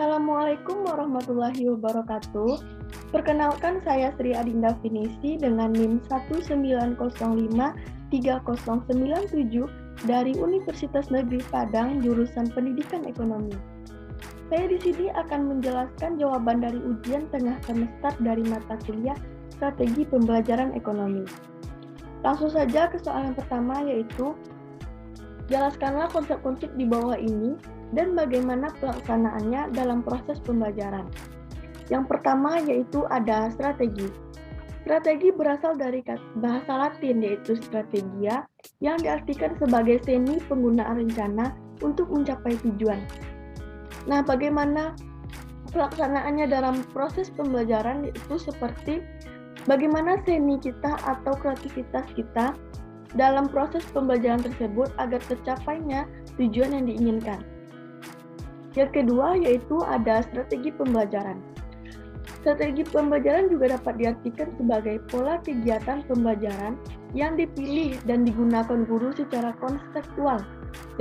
Assalamualaikum warahmatullahi wabarakatuh. Perkenalkan saya Sri Adinda Finisi dengan NIM 190530097 dari Universitas Negeri Padang jurusan Pendidikan Ekonomi. Saya di sini akan menjelaskan jawaban dari ujian tengah semester dari mata kuliah Strategi Pembelajaran Ekonomi. Langsung saja ke soal yang pertama, yaitu jelaskanlah konsep-konsep di bawah ini dan bagaimana pelaksanaannya dalam proses pembelajaran. Yang pertama yaitu ada strategi. Strategi berasal dari bahasa Latin yaitu strategia yang diartikan sebagai seni penggunaan rencana untuk mencapai tujuan. Nah, bagaimana pelaksanaannya dalam proses pembelajaran itu seperti bagaimana seni kita atau kreativitas kita dalam proses pembelajaran tersebut agar tercapainya tujuan yang diinginkan. Yang kedua yaitu ada strategi pembelajaran. Strategi pembelajaran juga dapat diartikan sebagai pola kegiatan pembelajaran yang dipilih dan digunakan guru secara konseptual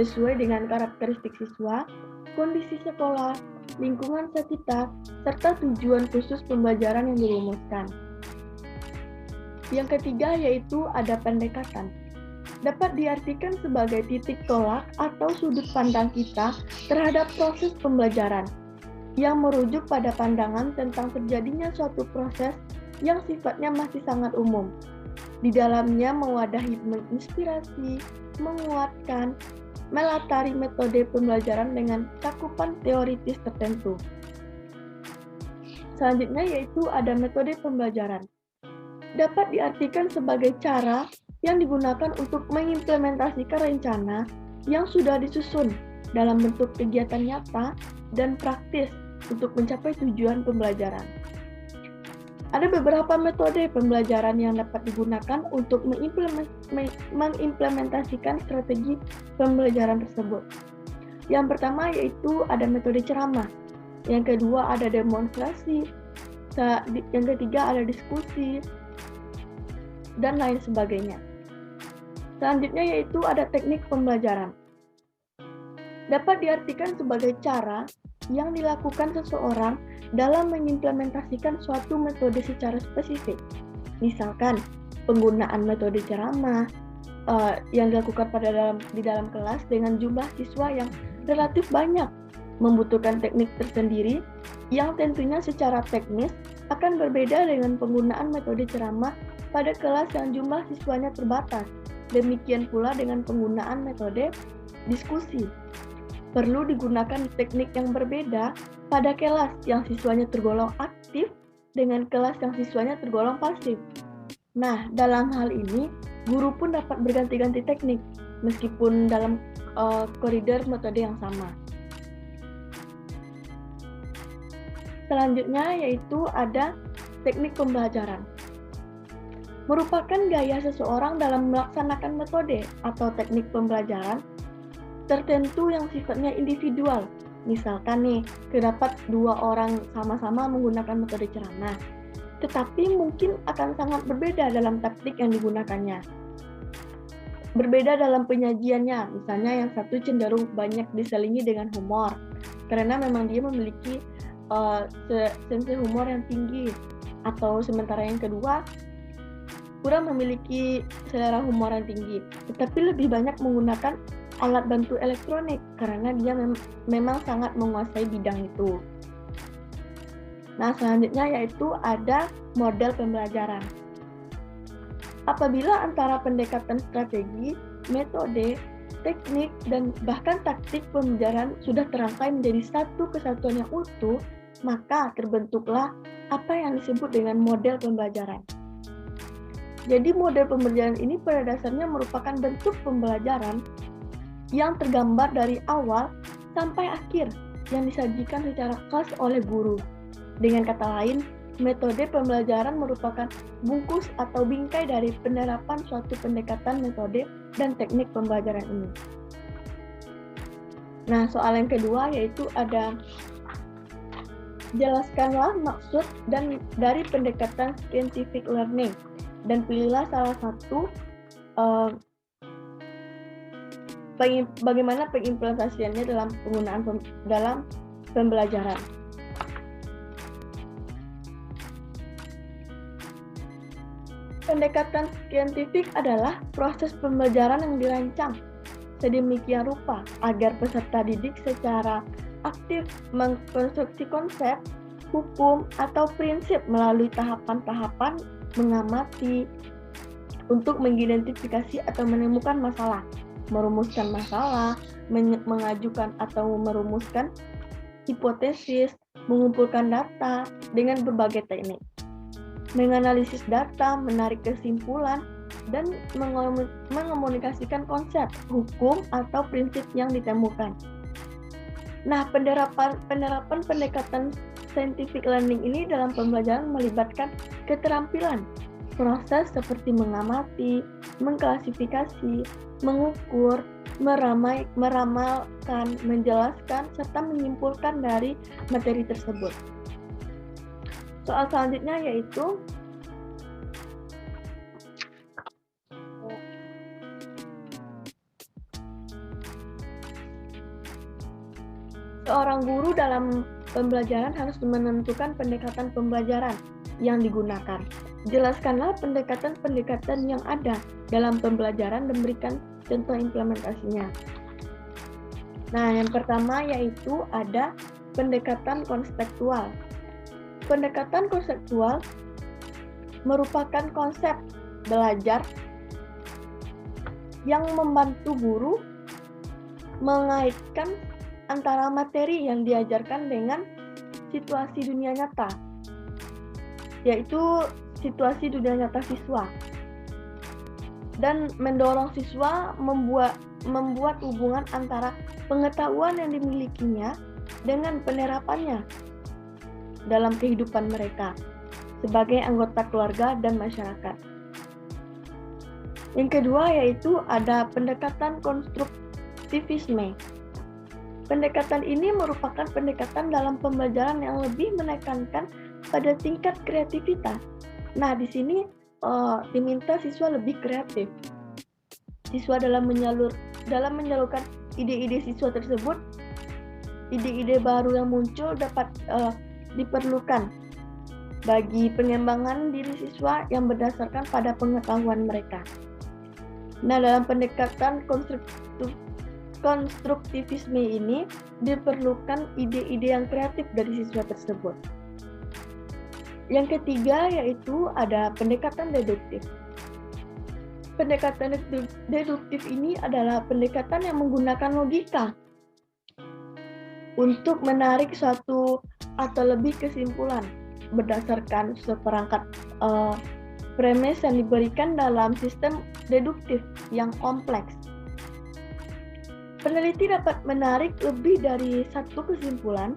sesuai dengan karakteristik siswa, kondisi sekolah, lingkungan sekitar, serta tujuan khusus pembelajaran yang dirumuskan. Yang ketiga yaitu ada pendekatan. Dapat diartikan sebagai titik tolak atau sudut pandang kita terhadap proses pembelajaran yang merujuk pada pandangan tentang terjadinya suatu proses yang sifatnya masih sangat umum. Di dalamnya mewadahi menginspirasi, menguatkan, melatari metode pembelajaran dengan cakupan teoritis tertentu. Selanjutnya yaitu ada metode pembelajaran. Dapat diartikan sebagai cara yang digunakan untuk mengimplementasikan rencana yang sudah disusun dalam bentuk kegiatan nyata dan praktis untuk mencapai tujuan pembelajaran. Ada beberapa metode pembelajaran yang dapat digunakan untuk mengimplementasikan strategi pembelajaran tersebut. Yang pertama yaitu ada metode ceramah, yang kedua ada demonstrasi, yang ketiga ada diskusi, dan lain sebagainya. Selanjutnya yaitu ada teknik pembelajaran. Dapat diartikan sebagai cara yang dilakukan seseorang dalam mengimplementasikan suatu metode secara spesifik. Misalkan penggunaan metode ceramah yang dilakukan di dalam kelas dengan jumlah siswa yang relatif banyak, membutuhkan teknik tersendiri yang tentunya secara teknis akan berbeda dengan penggunaan metode ceramah pada kelas yang jumlah siswanya terbatas. Demikian pula dengan penggunaan metode diskusi. Perlu digunakan teknik yang berbeda pada kelas yang siswanya tergolong aktif dengan kelas yang siswanya tergolong pasif. Nah, dalam hal ini, guru pun dapat berganti-ganti teknik, meskipun dalam koridor metode yang sama. Selanjutnya yaitu ada teknik pembelajaran. Merupakan gaya seseorang dalam melaksanakan metode atau teknik pembelajaran tertentu yang sifatnya individual. Misalkan nih, terdapat dua orang sama-sama menggunakan metode ceramah, tetapi mungkin akan sangat berbeda dalam taktik yang digunakannya. Berbeda dalam penyajiannya, misalnya yang satu cenderung banyak diselingi dengan humor, karena memang dia memiliki sense humor yang tinggi, atau sementara yang kedua kurang memiliki selera humor yang tinggi, tetapi lebih banyak menggunakan alat bantu elektronik karena dia memang sangat menguasai bidang itu. Nah, selanjutnya yaitu ada model pembelajaran. Apabila antara pendekatan strategi, metode, teknik, dan bahkan taktik pembelajaran sudah terangkai menjadi satu kesatuan yang utuh, maka terbentuklah apa yang disebut dengan model pembelajaran. Jadi model pembelajaran ini pada dasarnya merupakan bentuk pembelajaran yang tergambar dari awal sampai akhir yang disajikan secara khas oleh guru. Dengan kata lain, metode pembelajaran merupakan bungkus atau bingkai dari penerapan suatu pendekatan metode dan teknik pembelajaran ini. Nah, soal yang kedua yaitu ada jelaskanlah maksud dari pendekatan scientific learning. Dan pilihlah salah satu bagaimana pengimplementasiannya dalam pembelajaran. Pendekatan saintifik adalah proses pembelajaran yang dirancang sedemikian rupa agar peserta didik secara aktif mengkonstruksi konsep, hukum, atau prinsip melalui tahapan-tahapan mengamati untuk mengidentifikasi atau menemukan masalah, merumuskan masalah, mengajukan atau merumuskan hipotesis, mengumpulkan data dengan berbagai teknik, menganalisis data, menarik kesimpulan, dan mengomunikasikan konsep, hukum, atau prinsip yang ditemukan. Nah, penerapan pendekatan scientific learning ini dalam pembelajaran melibatkan keterampilan proses seperti mengamati, mengklasifikasi, mengukur, meramalkan, menjelaskan, serta menyimpulkan dari materi tersebut. Soal selanjutnya yaitu seorang guru dalam pembelajaran harus menentukan pendekatan pembelajaran yang digunakan. Jelaskanlah pendekatan-pendekatan yang ada dalam pembelajaran dan berikan contoh implementasinya. Nah, yang pertama yaitu ada pendekatan konseptual. Pendekatan konseptual merupakan konsep belajar yang membantu guru mengaitkan antara materi yang diajarkan dengan situasi dunia nyata, yaitu situasi dunia nyata siswa, dan mendorong siswa membuat hubungan antara pengetahuan yang dimilikinya dengan penerapannya dalam kehidupan mereka sebagai anggota keluarga dan masyarakat. Yang kedua yaitu ada pendekatan konstruktivisme. Pendekatan ini merupakan pendekatan dalam pembelajaran yang lebih menekankan pada tingkat kreativitas. Nah, di sini diminta siswa lebih kreatif. Siswa dalam menyalurkan ide-ide siswa tersebut, ide-ide baru yang muncul dapat diperlukan bagi pengembangan diri siswa yang berdasarkan pada pengetahuan mereka. Nah, dalam pendekatan konstruktivisme ini diperlukan ide-ide yang kreatif dari siswa tersebut. Yang ketiga yaitu ada pendekatan deduktif. Pendekatan deduktif ini adalah pendekatan yang menggunakan logika untuk menarik suatu atau lebih kesimpulan berdasarkan seperangkat premis yang diberikan dalam sistem deduktif yang kompleks. Peneliti dapat menarik lebih dari satu kesimpulan.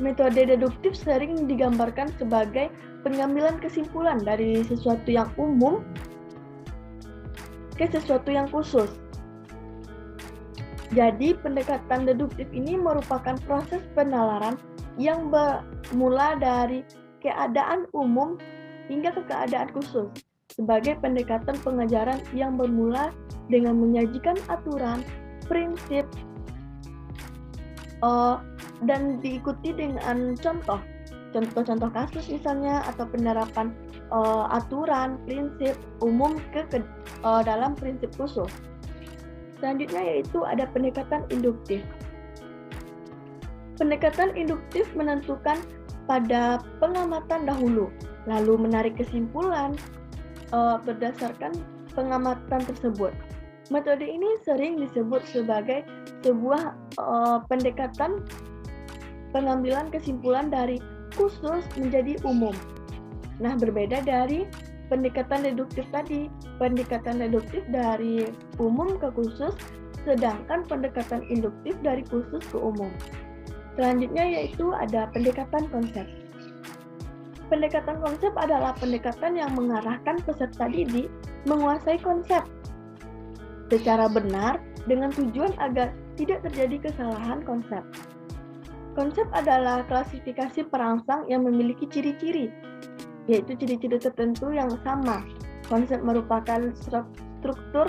Metode deduktif sering digambarkan sebagai pengambilan kesimpulan dari sesuatu yang umum ke sesuatu yang khusus. Jadi, pendekatan deduktif ini merupakan proses penalaran yang bermula dari keadaan umum hingga ke keadaan khusus, sebagai pendekatan pengajaran yang bermula dengan menyajikan aturan, prinsip, dan diikuti dengan contoh-contoh kasus misalnya, atau penerapan aturan, prinsip umum ke dalam prinsip khusus. Selanjutnya yaitu ada pendekatan induktif. Pendekatan induktif menentukan pada pengamatan dahulu, lalu menarik kesimpulan berdasarkan pengamatan tersebut. Metode ini sering disebut sebagai sebuah pendekatan pengambilan kesimpulan dari khusus menjadi umum. Nah, berbeda dari pendekatan deduktif tadi. Pendekatan deduktif dari umum ke khusus, sedangkan pendekatan induktif dari khusus ke umum. Selanjutnya yaitu ada pendekatan konsep. Pendekatan konsep adalah pendekatan yang mengarahkan peserta didik menguasai konsep secara benar dengan tujuan agar tidak terjadi kesalahan konsep. Konsep adalah klasifikasi perangsang yang memiliki ciri-ciri, yaitu ciri-ciri tertentu yang sama. Konsep merupakan struktur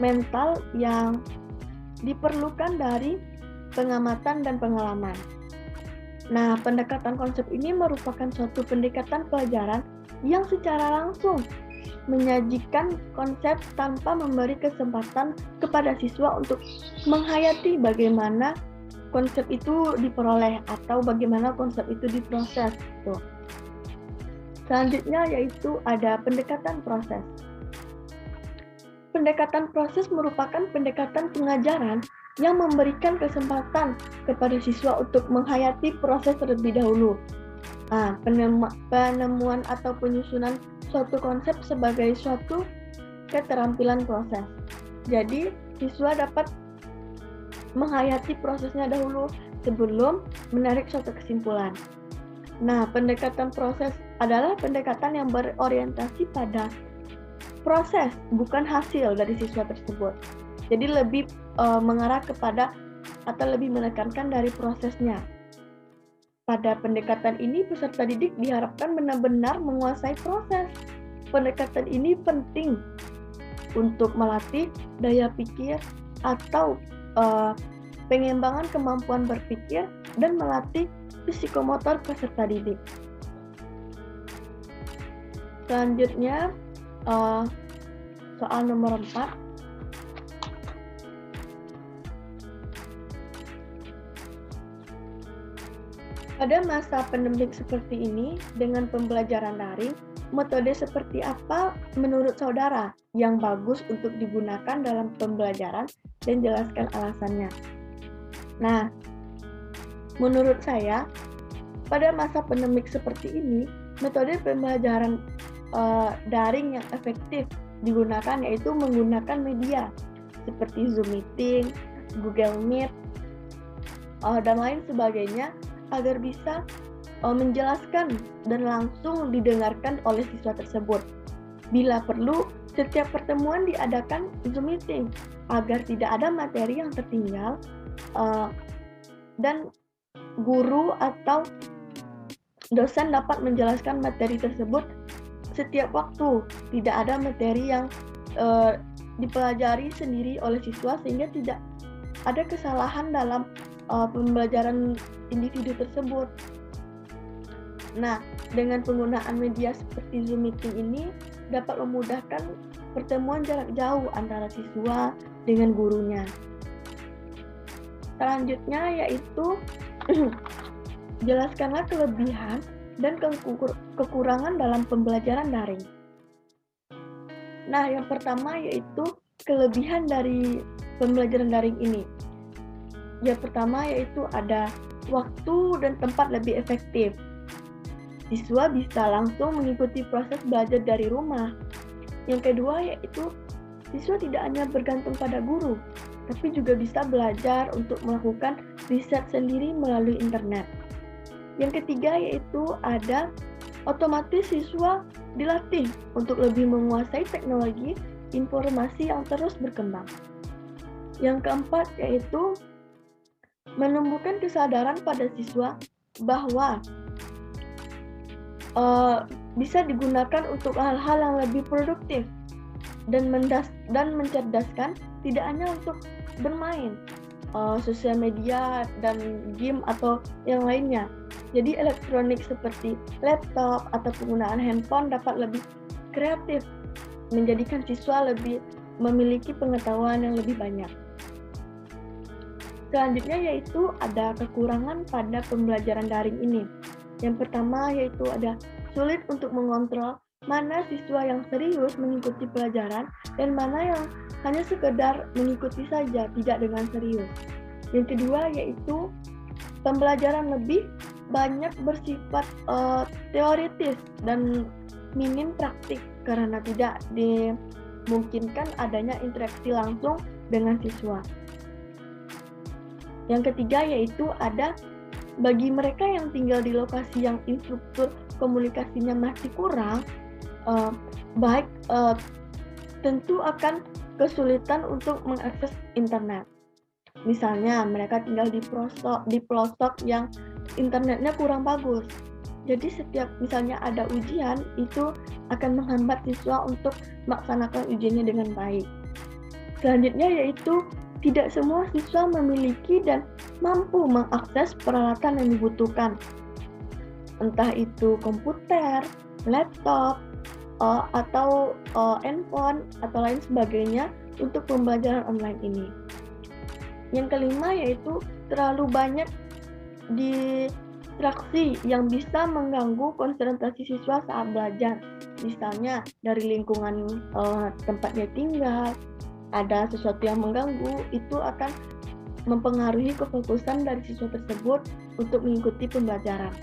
mental yang diperlukan dari pengamatan, dan pengalaman. Nah, pendekatan konsep ini merupakan suatu pendekatan pelajaran yang secara langsung menyajikan konsep tanpa memberi kesempatan kepada siswa untuk menghayati bagaimana konsep itu diperoleh atau bagaimana konsep itu diproses. Selanjutnya yaitu ada pendekatan proses. Pendekatan proses merupakan pendekatan pengajaran yang memberikan kesempatan kepada siswa untuk menghayati proses terlebih dahulu. Penemuan atau penyusunan suatu konsep sebagai suatu keterampilan proses. Jadi, siswa dapat menghayati prosesnya dahulu sebelum menarik suatu kesimpulan. Nah, pendekatan proses adalah pendekatan yang berorientasi pada proses, bukan hasil dari siswa tersebut. Jadi lebih mengarah kepada atau lebih menekankan dari prosesnya. Pada pendekatan ini, peserta didik diharapkan benar-benar menguasai proses. Pendekatan ini penting untuk melatih daya pikir atau pengembangan kemampuan berpikir dan melatih psikomotor peserta didik. Selanjutnya, soal nomor 4. Pada masa pandemik seperti ini, dengan pembelajaran daring, metode seperti apa menurut saudara yang bagus untuk digunakan dalam pembelajaran dan jelaskan alasannya? Nah, menurut saya, pada masa pandemik seperti ini, metode pembelajaran daring yang efektif digunakan yaitu menggunakan media seperti Zoom Meeting, Google Meet, dan lain sebagainya agar bisa menjelaskan dan langsung didengarkan oleh siswa tersebut. Bila perlu, setiap pertemuan diadakan Zoom Meeting agar tidak ada materi yang tertinggal dan guru atau dosen dapat menjelaskan materi tersebut setiap waktu. Tidak ada materi yang dipelajari sendiri oleh siswa sehingga tidak ada kesalahan dalam pembelajaran individu tersebut. Nah, dengan penggunaan media seperti Zoom Meeting ini dapat memudahkan pertemuan jarak jauh antara siswa dengan gurunya. Selanjutnya yaitu jelaskanlah kelebihan dan kekurangan dalam pembelajaran daring. Nah, yang pertama yaitu kelebihan dari pembelajaran daring ini. Yang pertama yaitu ada waktu dan tempat lebih efektif. Siswa bisa langsung mengikuti proses belajar dari rumah. Yang kedua yaitu siswa tidak hanya bergantung pada guru, tapi juga bisa belajar untuk melakukan riset sendiri melalui internet. Yang ketiga yaitu ada otomatis siswa dilatih untuk lebih menguasai teknologi informasi yang terus berkembang. Yang keempat yaitu menumbuhkan kesadaran pada siswa bahwa bisa digunakan untuk hal-hal yang lebih produktif dan mencerdaskan, tidak hanya untuk bermain sosial media dan game atau yang lainnya. Jadi elektronik seperti laptop atau penggunaan handphone dapat lebih kreatif, menjadikan siswa lebih memiliki pengetahuan yang lebih banyak. Selanjutnya yaitu ada kekurangan pada pembelajaran daring ini. Yang pertama yaitu ada sulit untuk mengontrol mana siswa yang serius mengikuti pelajaran dan mana yang hanya sekedar mengikuti saja, tidak dengan serius. Yang kedua yaitu pembelajaran lebih banyak bersifat teoritis dan minim praktik karena tidak dimungkinkan adanya interaksi langsung dengan siswa. Yang ketiga yaitu ada bagi mereka yang tinggal di lokasi yang infrastruktur komunikasinya masih kurang, tentu akan kesulitan untuk mengakses internet. Misalnya mereka tinggal di pelosok yang internetnya kurang bagus. Jadi setiap misalnya ada ujian itu akan menghambat siswa untuk melaksanakan ujiannya dengan baik. Selanjutnya yaitu tidak semua siswa memiliki dan mampu mengakses peralatan yang dibutuhkan, entah itu komputer, laptop, atau handphone, atau lain sebagainya untuk pembelajaran online ini. Yang kelima yaitu terlalu banyak distraksi yang bisa mengganggu konsentrasi siswa saat belajar. Misalnya dari lingkungan tempat dia tinggal, ada sesuatu yang mengganggu, itu akan mempengaruhi kefokusan dari siswa tersebut untuk mengikuti pembelajaran.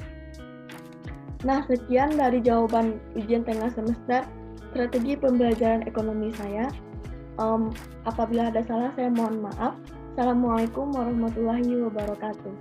Nah, sekian dari jawaban ujian tengah semester strategi pembelajaran ekonomi saya. Apabila ada salah, saya mohon maaf. Assalamualaikum warahmatullahi wabarakatuh.